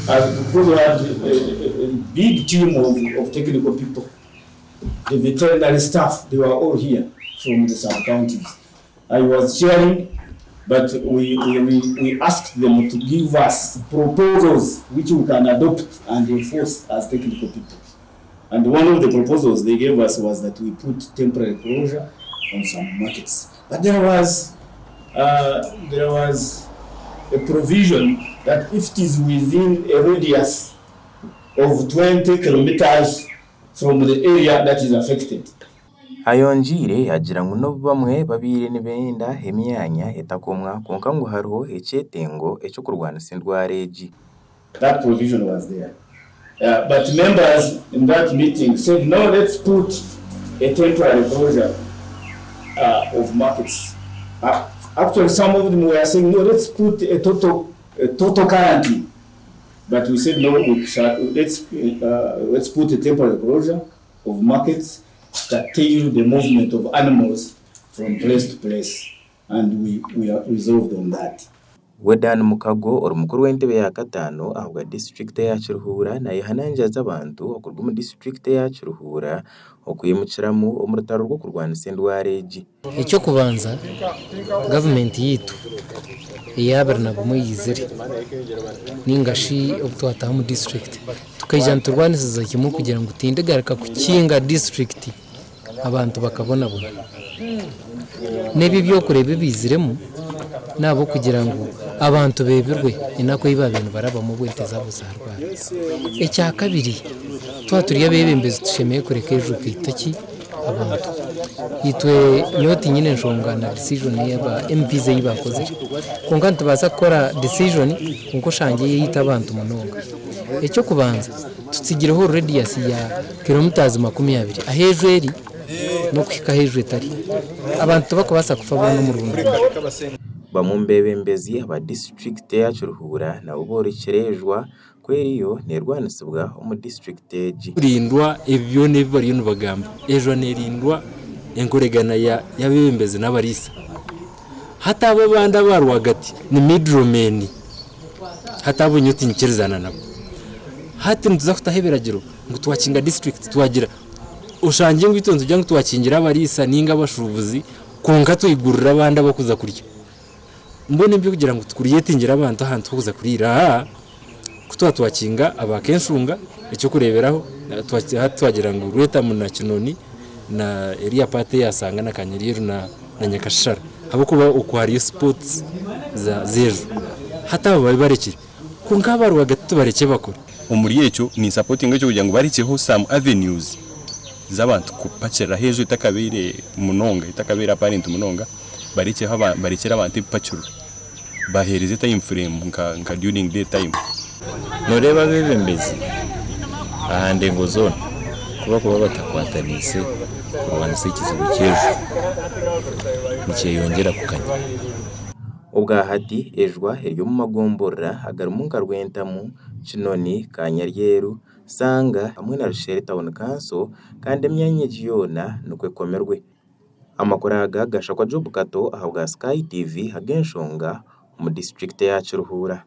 because we had a big team of technical people. The veterinary staff, they were all here from the sub-counties. I was chairing, but we asked them to give us proposals which we can adopt and enforce as technical people. And one of the proposals they gave us was that we put temporary closure on some markets. But there was a provision that if it is within a radius of 20 kilometers from the area that is affected. Ayonjire agira ngo no bamwe babire nibenda emyanya etakomwa konka ngo hariho ecyetengo ekyo kurwanisa indwara egi. That provision was there. But members in that meeting said, no, let's put a temporary closure of markets. Actually, some of them were saying, no, let's put a total quarantine. But we said, no, let's put a temporary closure of markets that curtail the movement of animals from place to place. And we resolved on that. Wedan Mukago or mukuru w'entebe ya gatano ahubwo district ya Kiruhura na yihananjaza abantu okurwa mu district ya Kiruhura okuyimukiramu omurutaro rwo kurwanisa indwara egi. Icyo kubanza government yitu iyabirna bumuyizire ningashi obutwataha mu district tukajya turwanisa kimwe kugira ngo tindegaraka kukinga district abantu bakabona bona nebi byo kureba biziremo nabo kugira ngo abantu bebirwe inako iba bintu baraba mu bwente zabo zarwa. Ecya kabiri twaturiye bebembeze tushemeye kureka ejo kwitaki abantu itwe nyoti nyine nshongana decision yaba MPs yibakoze konka tubaza gukora decision nko shangiye yita abantu munonga. Ecyo kubanza tutsigireho radius ya kilometers 20 ahejweri no kwika hejwe tari abantu bakobasa kufa bono mu Rwanda. Bamumbebembezi aba district ya Kiruhura na uborekerejwa kweriyo nerwanisibwa mu district egi rindwa ebyo nebari no bagamba ejo nerindwa enkoregana ya bebembezi n'Abariisa hata abo banda barwagati ni middlemen hata abo nyoti nkirizana nabo hati ntuza kutaheberagiro ngo twakinga district twagira ushangiye ngo itonzo jya ngo twakingira Abariisa ninga bashubuzi konka tuyigurira abanda bakuza kurya mbone byo kugira ngo tukuriyetingira abantu ahantu kuza kurira kutwakinga abakenshunga icyo kureberaho twagira ngo rweta muna kinoni na area pate yasanga na Kanyeriru na Nyakashara habo kuba ukwari sports za zejo hata babe barekire kunka barwa gatatu bareke bakora omuri yecho ni supporting cyo kugira ngo barikeho some avenues z'abantu kupakira hejo itakabire munonga itakabira parent munonga barekera abantu ipacuru bahereze time frame nka during day time noreba bebembezi ahande ngo zone kuba batakwatanise kurwanisa ikizibu cyejo nicyo yongera kukanya ubwa hati Ejwa eryo mu magombora agarumunga rwentamu Kinoni Kanyeryeru Sanga hamwe na Rushere Town Council kandi emyanya giyona nukwe komerwe amakoraga gashakwa Job Kato ahabwa Sky TV hagenshonga mu district ya Kiruhura.